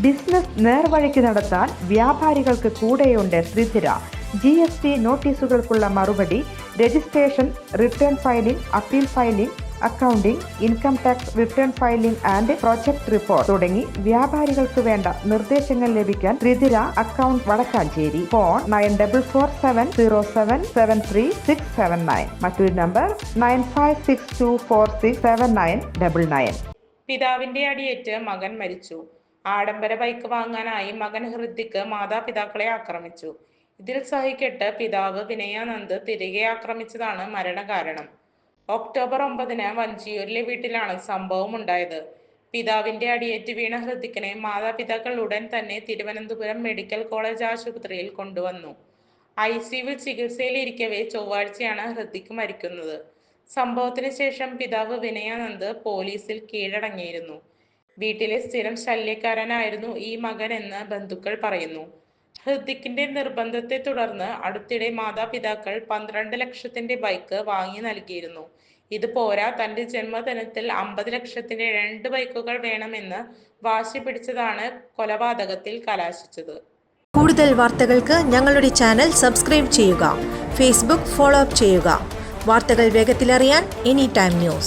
Business നേർവഴിക്ക് നടത്താൻ വ്യാപാരികൾക്ക് കൂടെയുണ്ട് ശ്രീധര. GST നോട്ടീസുകൾക്കുള്ള മറുപടി, registration, return filing, appeal filing, accounting, income tax return filing and project report തുടങ്ങി വ്യാപാരികൾക്ക് വേണ്ട നിർദ്ദേശങ്ങൾ ലഭിക്കാൻ ശ്രീധര അക്കൗണ്ട് വടക്കാഞ്ചേരി. ഫോൺ 9447077369. മറ്റൊരു നമ്പർ 9562467999. പിതാവിന്റെ അടിയേറ്റ് മകൻ മരിച്ചു. ആഡംബര ബൈക്ക് വാങ്ങാനായി മകൻ ഹൃതിക് മാതാപിതാക്കളെ ആക്രമിച്ചു. ഇതിൽ സഹിക്കെട്ട് പിതാവ് വിനയാനന്ദ് തിരികെ ആക്രമിച്ചതാണ് മരണകാരണം. ഒക്ടോബർ 9 വഞ്ചിയൂരിലെ വീട്ടിലാണ് സംഭവം ഉണ്ടായത്. പിതാവിന്റെ അടിയേറ്റ് വീണ ഹൃതിക്കിനെ മാതാപിതാക്കൾ ഉടൻ തന്നെ തിരുവനന്തപുരം മെഡിക്കൽ കോളേജ് ആശുപത്രിയിൽ കൊണ്ടുവന്നു. ICUവിൽ ചികിത്സയിലിരിക്കവേ ചൊവ്വാഴ്ചയാണ് ഹൃതിക് മരിക്കുന്നത്. സംഭവത്തിന് ശേഷം പിതാവ് വിനയാനന്ദ് പോലീസിൽ കീഴടങ്ങിയിരുന്നു. വീട്ടിലെ സ്ഥിരം ശല്യക്കാരനായിരുന്നു ഈ മകൻ എന്ന് ബന്ധുക്കൾ പറയുന്നു. ഹൃതിക്കിന്റെ നിർബന്ധത്തെ തുടർന്ന് അടുത്തിടെ മാതാപിതാക്കൾ 12 ലക്ഷത്തിന്റെ ബൈക്ക് വാങ്ങി നൽകിയിരുന്നു. ഇത് പോരാ, തന്റെ ജന്മദിനത്തിൽ 50 ലക്ഷത്തിന്റെ 2 ബൈക്കുകൾ വേണമെന്ന് വാശി പിടിച്ചതാണ് കൊലപാതകത്തിൽ കലാശിച്ചത്. കൂടുതൽ വാർത്തകൾക്ക് ഞങ്ങളുടെ ചാനൽ സബ്സ്ക്രൈബ് ചെയ്യുക. ഫേസ്ബുക്ക് ഫോളോ അപ്പ് ചെയ്യുക. വാർത്തകൾ വേഗത്തിലറിയാൻ Anytime News.